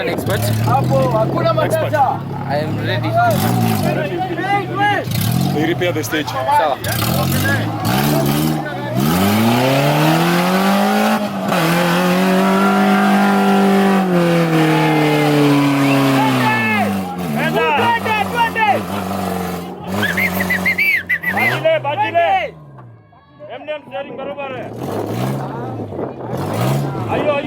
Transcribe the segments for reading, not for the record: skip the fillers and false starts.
an expert. I am ready. They repair the stage. Sawa. Bajile. M steering बरोबर है. आयो.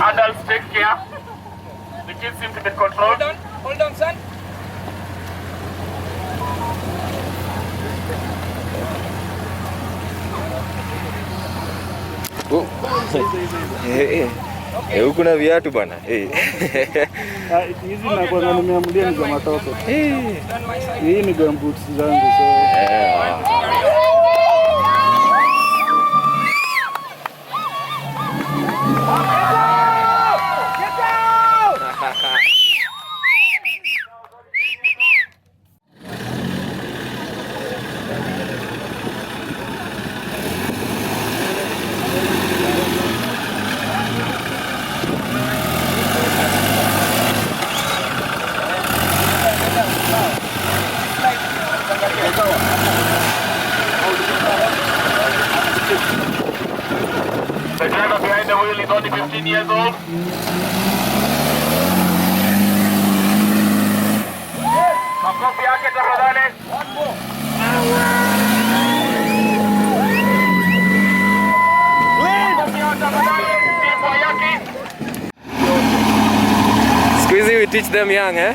Adults, take care. The kids seem to be controlled. Hold on, son. Huku na viatu bana. Hizi na kwa nimeamulia ni za matoto. Hii ni gumboots zangu so. The driver behind the wheel is only 15 years old. Makofi yake tafadhali. Squeezy, we teach them young, eh?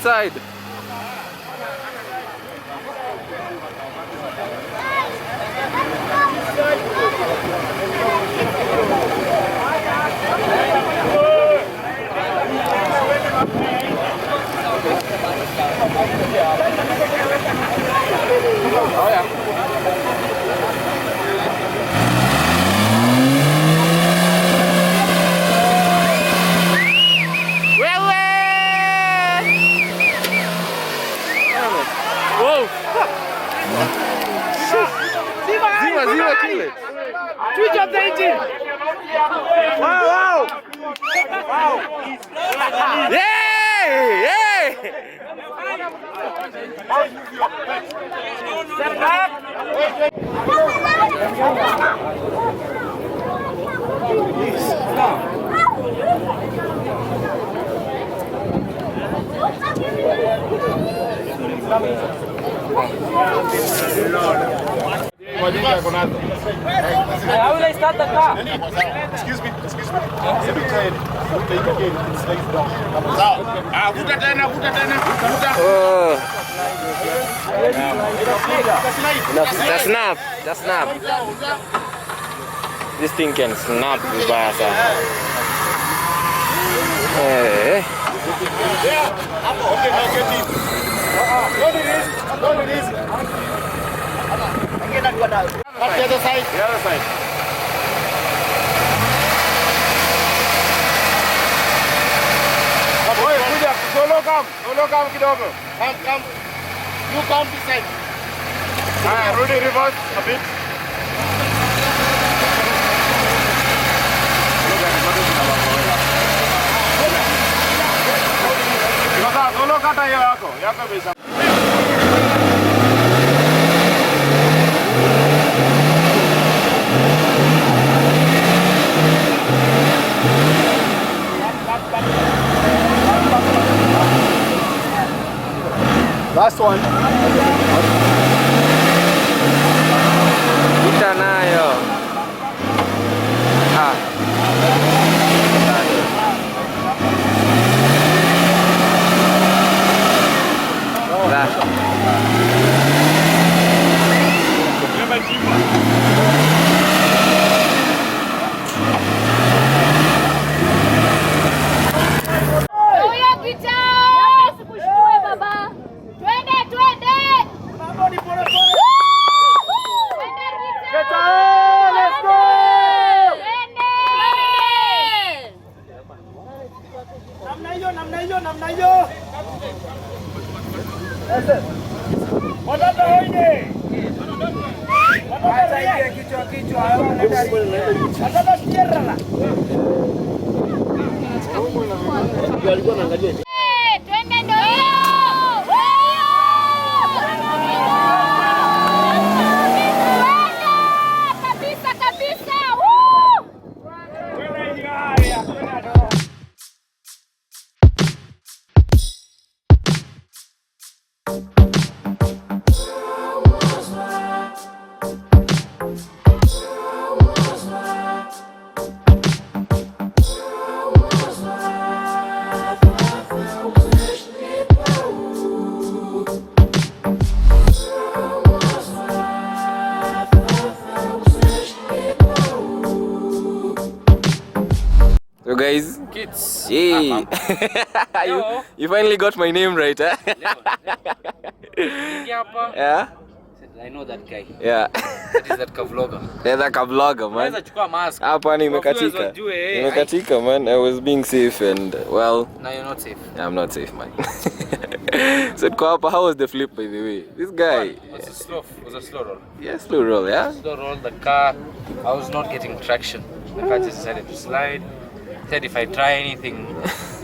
side. Oh yeah. Whoa! Zima, kill it. Switch off the engine. Wow! Yay! Step back. How will I start the car? Excuse me. Let me try it. Vuta tena. Just snap. This thing can snap vibaya sana. Okay, now get in. Don't release. Up the other side. The other side. Solo come kidogo. Come. You come this side. Rudi, reverse a bit. Sasa solo kata hiyo yako bisa. Last one. Kita nayo. Namna hiyo. Watoto hoye. Acha ingia kichwa. Watoto sierra. Alikuwa anaangalia. Twende ndio hiyo. Kabisa. So guys, kids. Yay! you finally got my name right, huh? Yeah. I know that guy. Yeah. That is that vlogger. Yeah, that vlogger, man. Unaweza chukua mask. Hapa nimekatika. Nimekatika, man. I was being safe and well. Now you're not safe. I'm not safe, man. So Kwapa, how was the flip, by the way? This guy. It was a slow roll. Yeah, slow roll, yeah. Slow roll. The car, I was not getting traction. The car just decided to slide. Said if I try anything,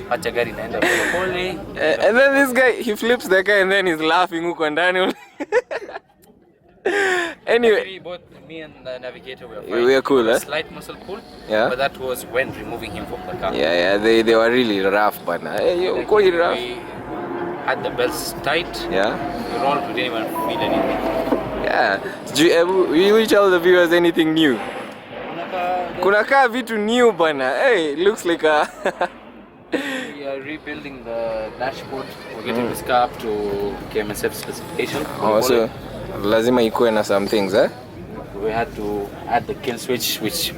acha gari naenda pole. And then this guy, he flips the car and then he's laughing huko ndani. Anyway, actually, both me and the navigator were fine. We were cool, a slight muscle pull. Yeah. But that was when removing him from the car. Yeah, they were really rough, but hey, you quite rough. We had the belts tight. Yeah. We rolled, we didn't even feel anything. Yeah. Will you tell the viewers anything new? Kuna kaa vitu new bana. Hey, looks like a we are rebuilding the dashboard. We're getting this car up to KMSF specification. Oh, so lazima ikuwe na some things, eh? We had to add the kill switch, which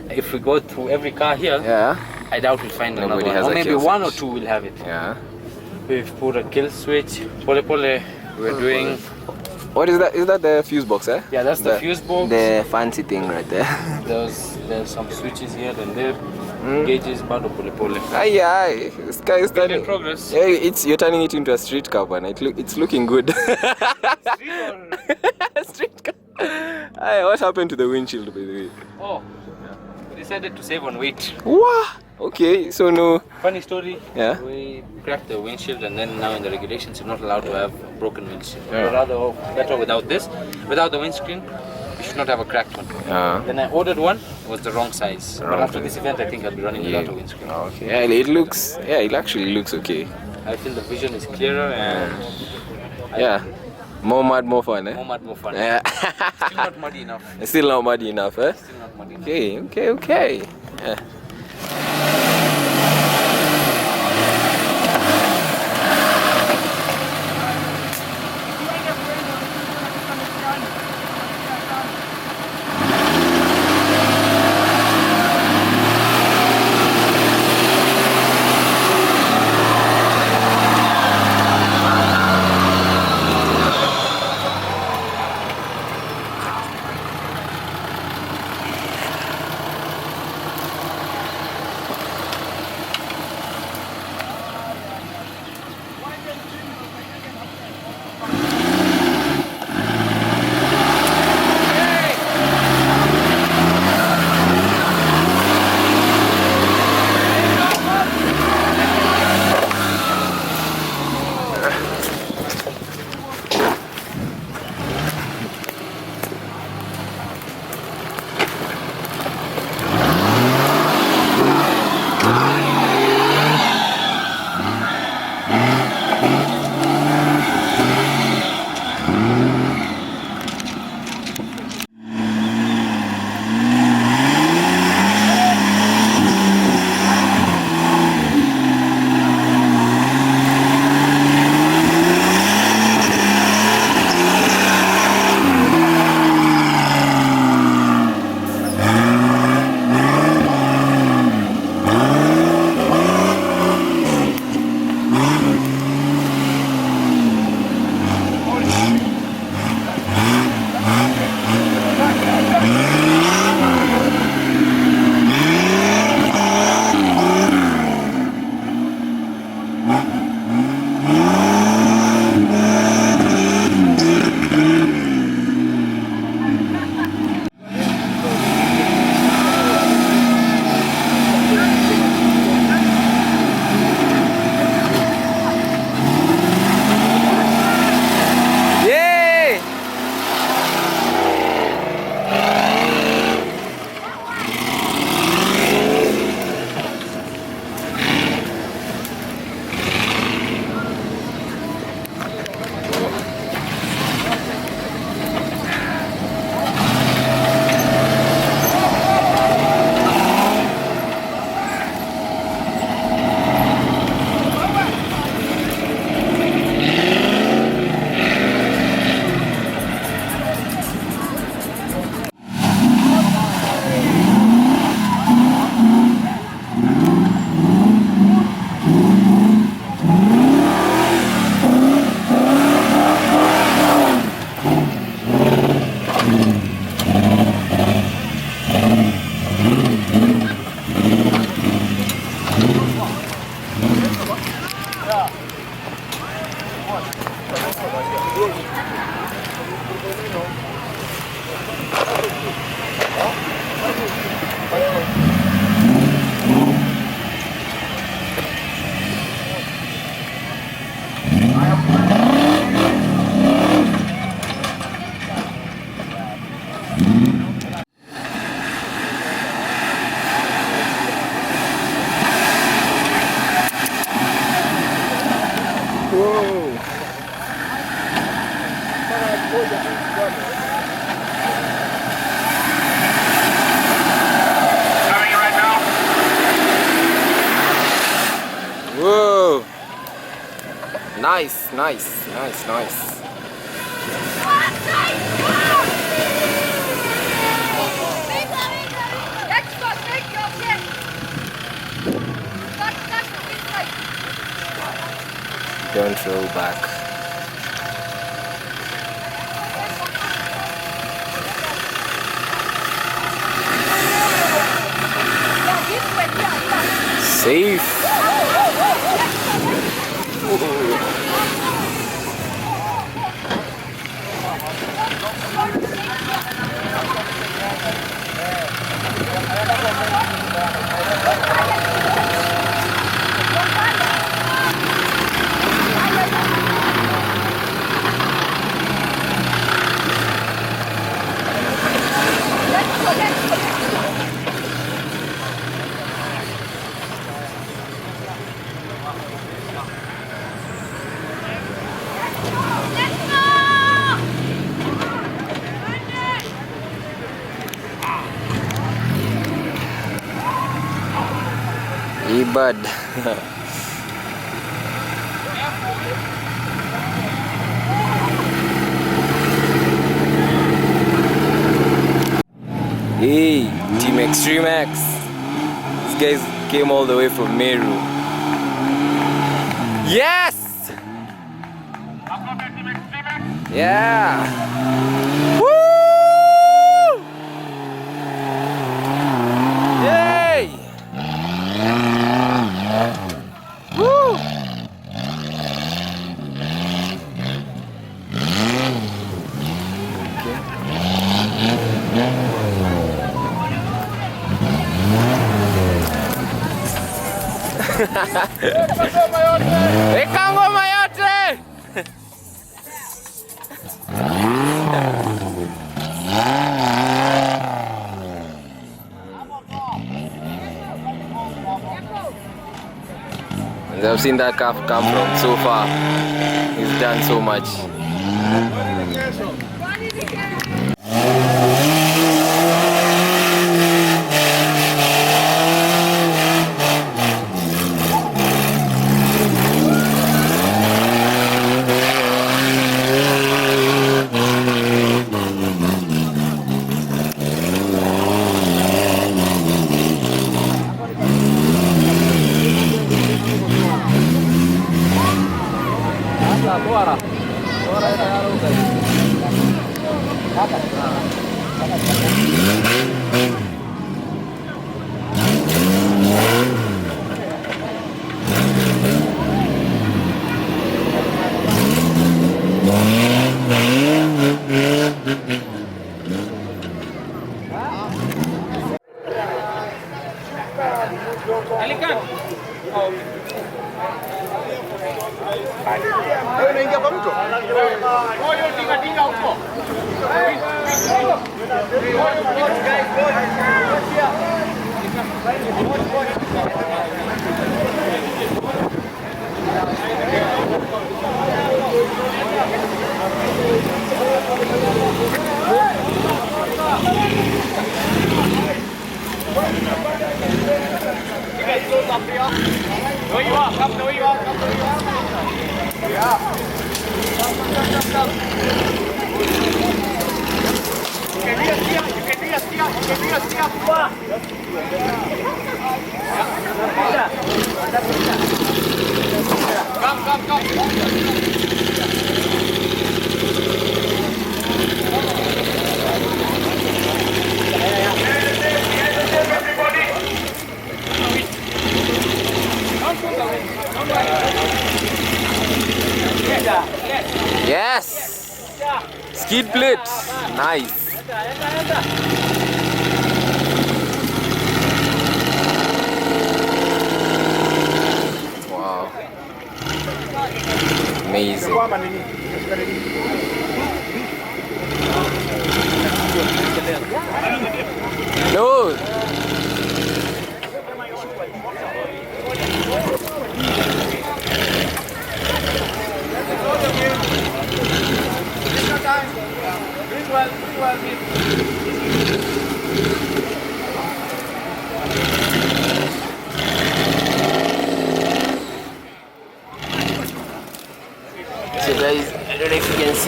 if we go through every car here, Yeah. I doubt we'll find Nobody another has one. Or a maybe kill one switch. or two will have it. Yeah. We've put a kill switch. We're doing. What is that? Is that the fuse box, eh? Yeah, that's the fuse box. The fancy thing right there. There's some switches here and there. Gauges, bado pole. Aye, aye. This guy is turning. In progress. Yeah, you're turning it into a street car, man. It's looking good. Street car. Aye, what happened to the windshield, by the way? Oh, we decided to save on weight. Wow. Okay, so no. Funny story. Yeah. We cracked the windshield, and then now in the regulations, you're not allowed to have a broken windshield. Yeah. We're rather better without this. Without the windscreen, you should not have a cracked one. Yeah. Then I ordered one. It was the wrong size. But after this event, I think I'll be running without a windscreen. Okay. Yeah, it looks. Yeah, it actually looks okay. I feel the vision is clearer and Yeah. More mud, more fun, eh? more mud, more fun. Yeah. Still not muddy enough. It's still not muddy enough, eh? Still not muddy enough. Okay. Yeah. Nice. Don't roll back. Safe. Bud. Hey, Team Extreme X. These guys came all the way from Meru. Yes! Yeah! Woo! Yay! Woo! Weka ngoma yote! I've seen that calf come from so far. He's done so much. Unaingia kwa mto? Tinga huko. Where you are, come where you are, come where you are. Yeah. Come. You can be a steer, you can be a steer, you can be a steer. Come. Yes! Skid plate. Nice. Wow. Amazing. No.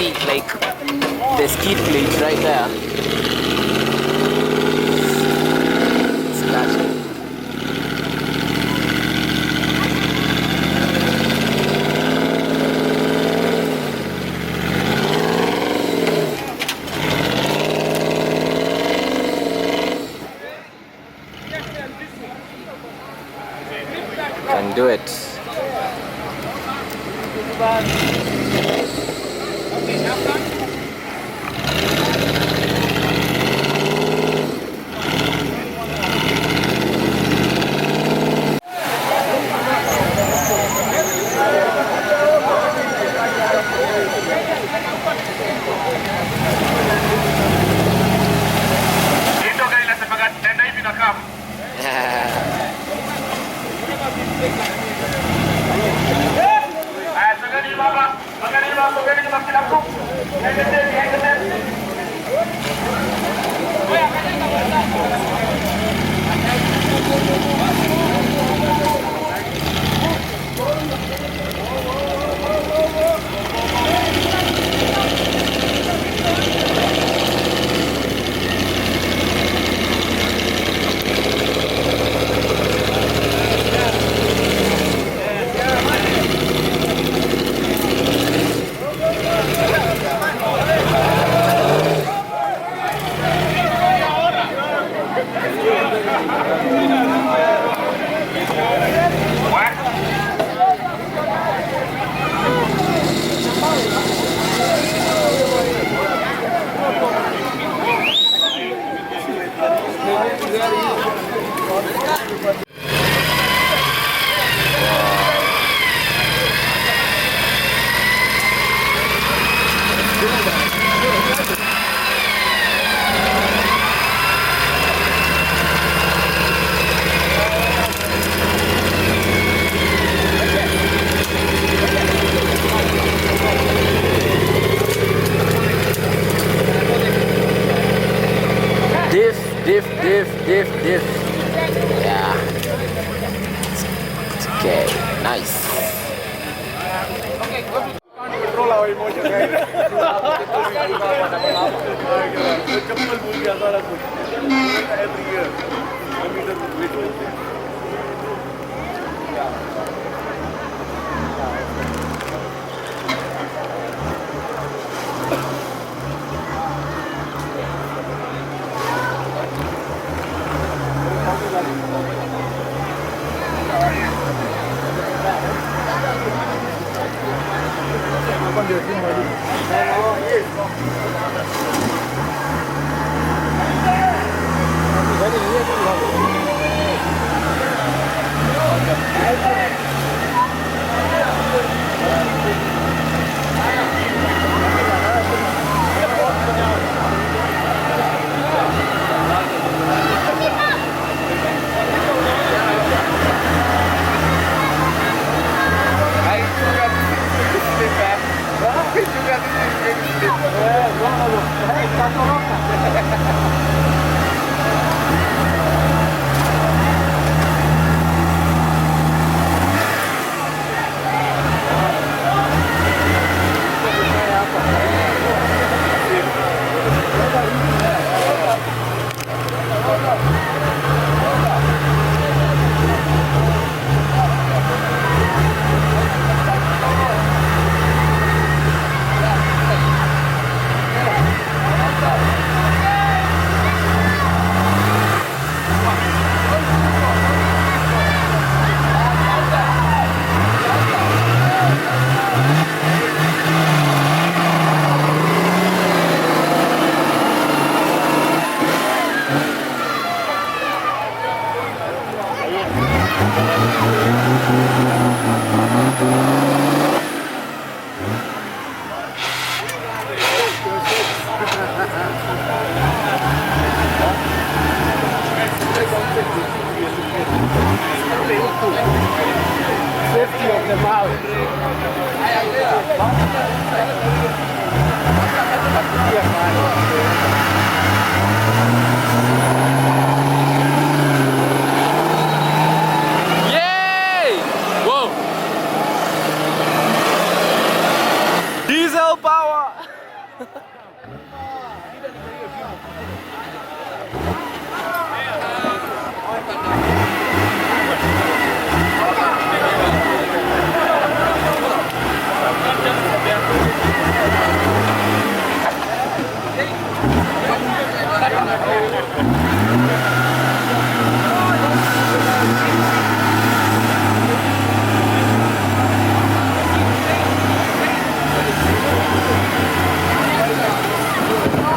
see like the skid plate right there. Scratch. Can do it. Ito gari na sa bagat, nenda hivi na kam. Sogeni baba, sogeni baba kila mtu. Endeni. Diff. Yeah. Okay, nice. Control our emotions, right? Every year.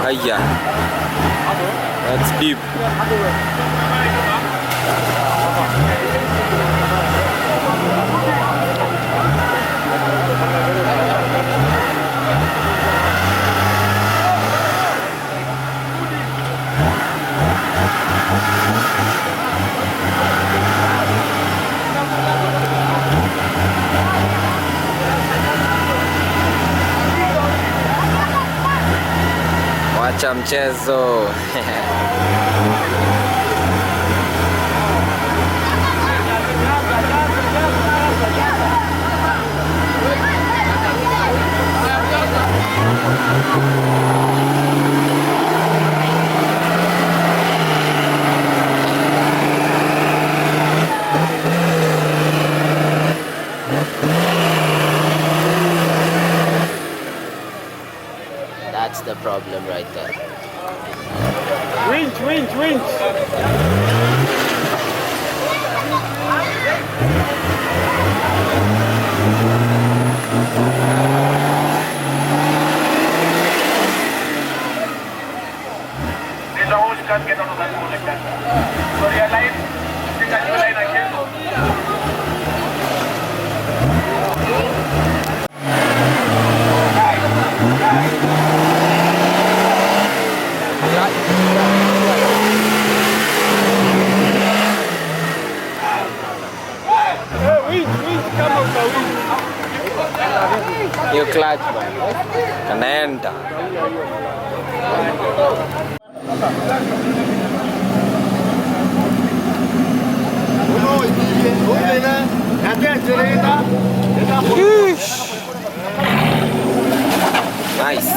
Aya. That's deep. Wacha mchezo. That's the problem right there. Winch, winch, winch. There's a hose can't get out of that hole like that. So realize, take a new line again. Hiyo clutch bana. Kanaenda. Nice.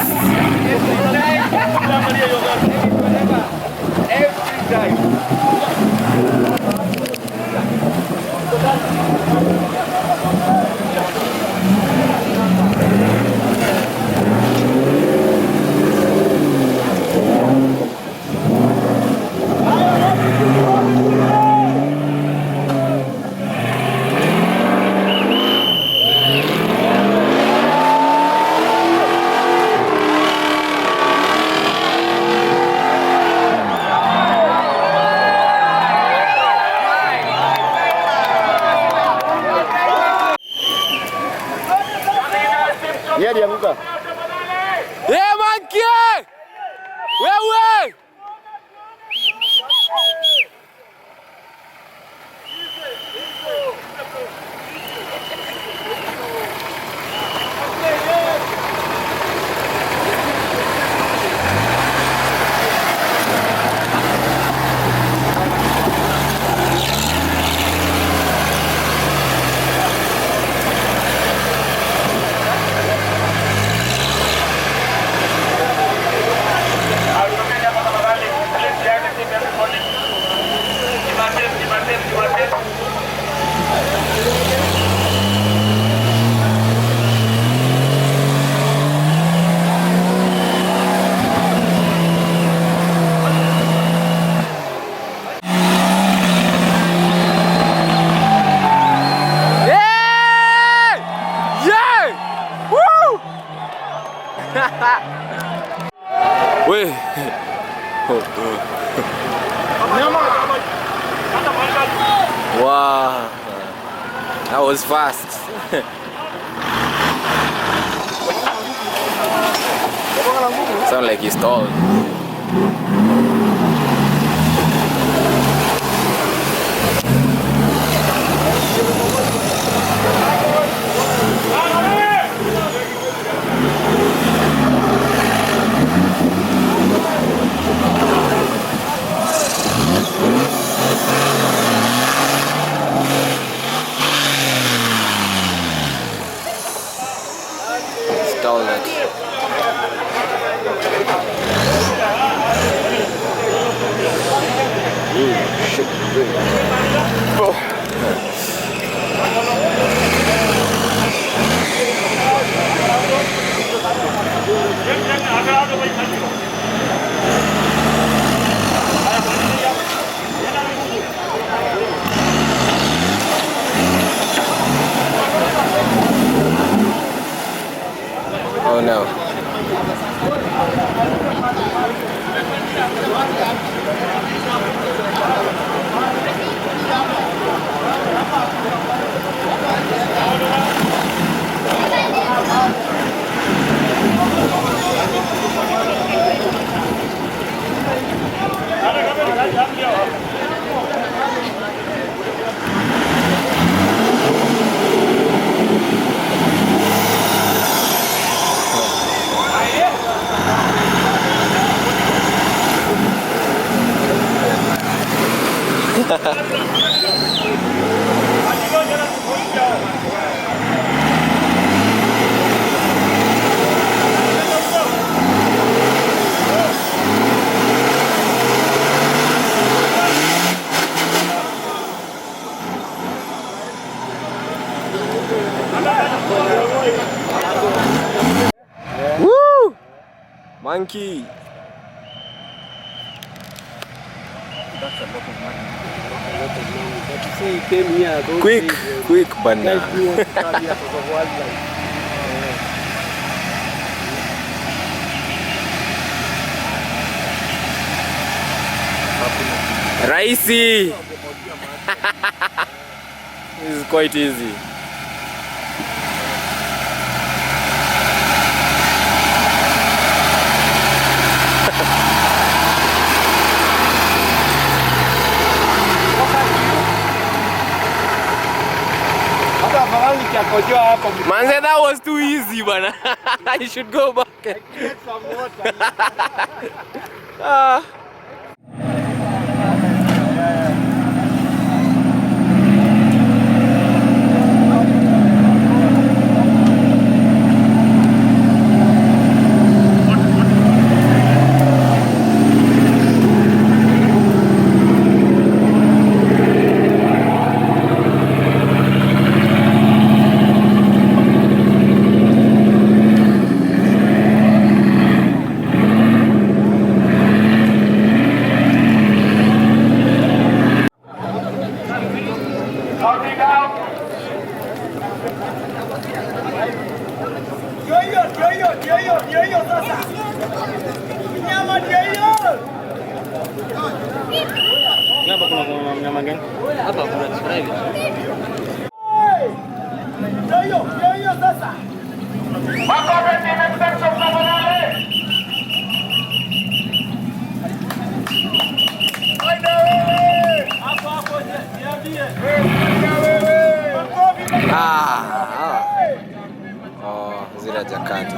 Yeye alianguka. Mankie! Wewe! Wait. Wow. That was fast. Sound like he stalled. Stalled it. Woo! Monkey. That's a lot of money. But you say he came here. Quick, banda. Guys who want to come here for the wildlife. Raisi. This is quite easy. Manze, that was too easy, bana. You should go back. Get some water. Hapa kuna describe. Oh, zile jakati.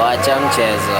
Wacha mchezo.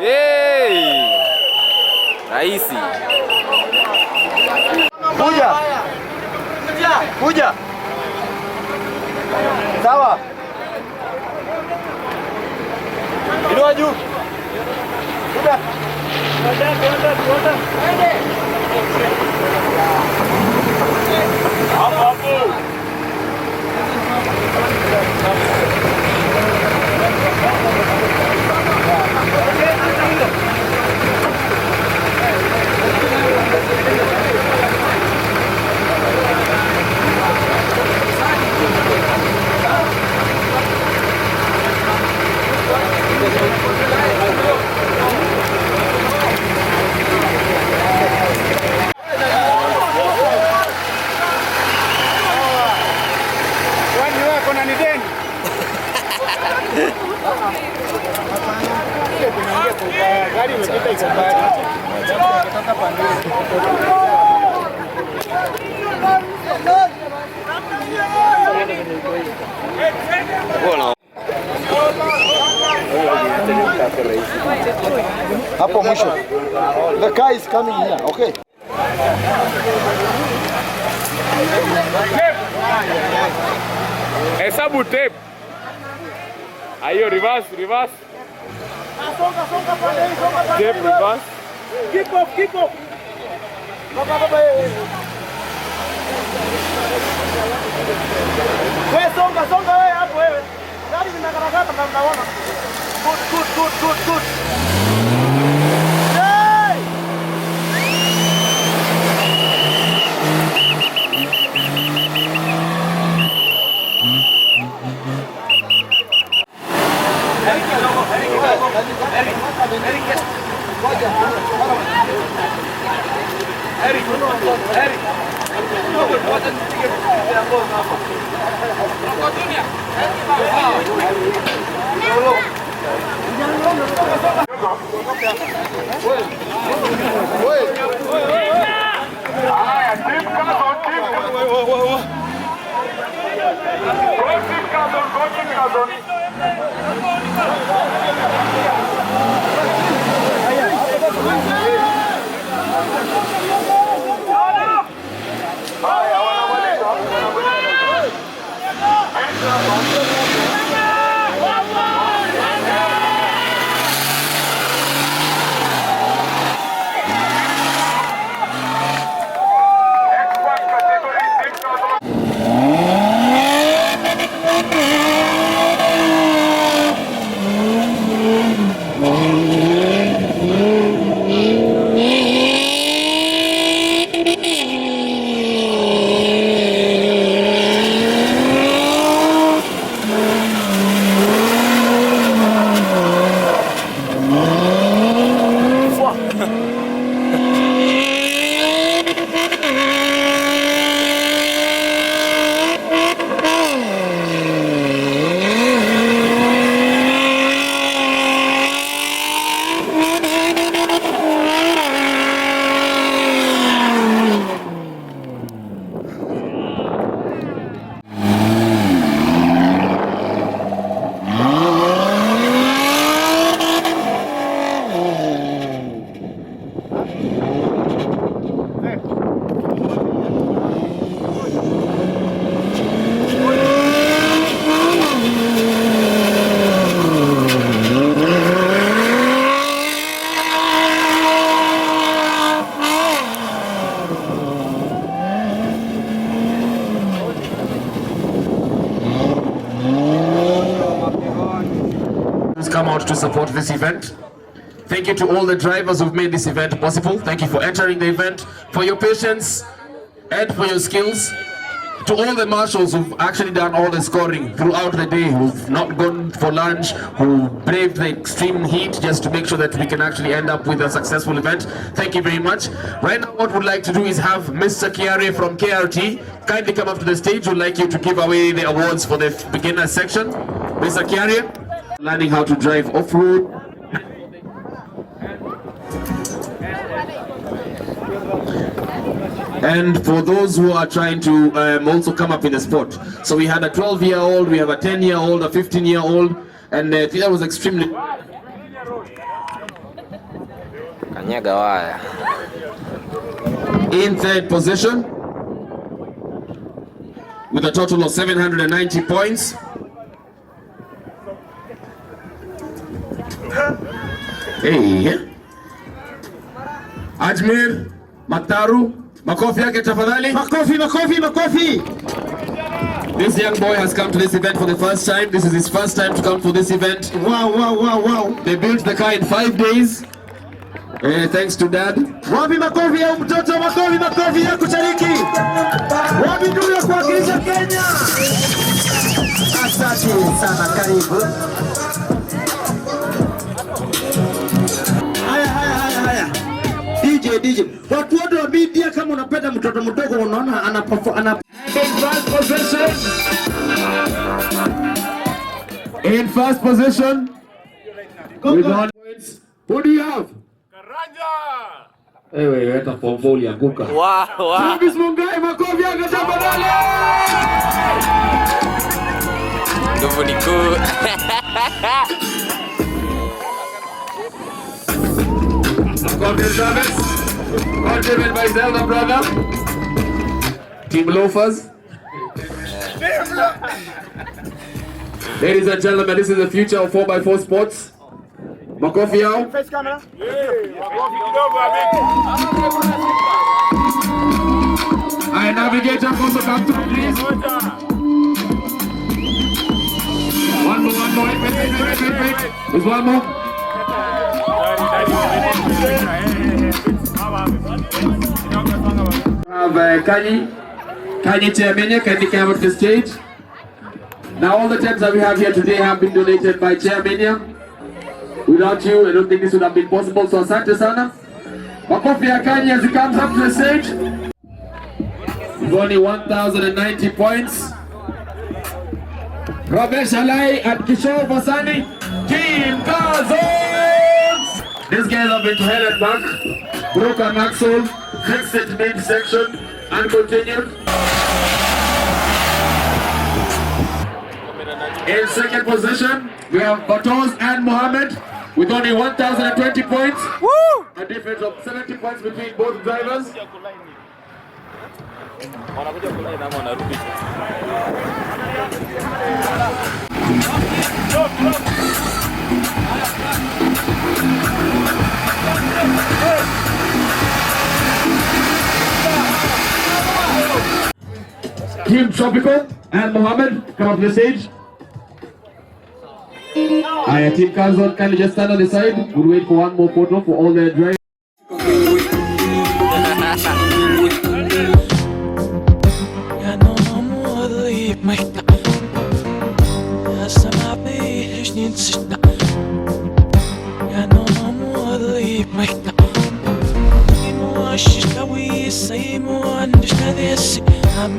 Yay! Rahisi. Kuja. Sawa. Inua juu. Kuja. Hapo mwisho. The car is coming here, okay? Hesabu tape. Ayo reverse. Tape reverse. Keep off. Wewe songa wewe hapo wewe. Gari linagaragata na mnaona. Good. Hey! Come out to support this event. Thank you to all the drivers who've made this event possible. Thank you for entering the event, for your patience and for your skills. To all the marshals who've actually done all the scoring throughout the day, who've not gone for lunch, who braved the extreme heat just to make sure that we can actually end up with a successful event. Thank you very much. Right now what we'd like to do is have Mr. Kiare from KRT kindly come up to the stage. We'd like you to give away the awards for the beginner section. Mr. Kiare, learning how to drive off-road. And for those who are trying to also come up in the sport. So we had a 12-year-old, we have a 10-year-old, a 15-year-old, and that was extremely... Kanyaga waya. In third position, with a total of 790 points. Hey. Ajmer, Mataru, makofi yake tafadhali. Makofi, makofi, makofi. This young boy has come to this event for the first time. This is his first time to come to this event. Wow, wow, wow, wow. They built the car in 5 days. Thanks to dad. Wapi makofi ya mtoto, makofi, makofi ya kushiriki. Wapi ndugu ya kuwakilisha Kenya. Asante sana, karibu. Haya. DJ. Watu wote wa media, kama unapenda mtoto mdogo unaona ana in first position. With 1 points. Who do you have? Ewe, weta pombo ulianguka. Wow. Travis Mungai, makofi yake tafadhali. Ndugu ni cool. Makofi Travis. All driven by Zelda brother. Team Loafers. Ladies and gentlemen, this is the future of 4x4 sports. Makofi yao. Face camera. I navigator also come through, please. One more. Wait. There's one more. Have Kaji Chairmania, can you come up to the stage? Now all the tents that we have here today have been donated by Chairmania. Without you, I don't think this would have been possible. So asante sana. Makofi ya Kanye as he comes up to the stage. With only 1,090 points. Ramesh Alai and Kishore Vasani. Team Kazons! These guys have been to hell and back. Broke an axle, fixed it mid-section, and continued. In second position, we have Batoz and Mohammed with only 1,020 points. Woo! A difference of 70 points between both drivers. Team Tropical and Mohammed, come up to the stage. Alright, Team Kazon, can you just stand on the side? We'll wait for one more photo for all the drivers. I'm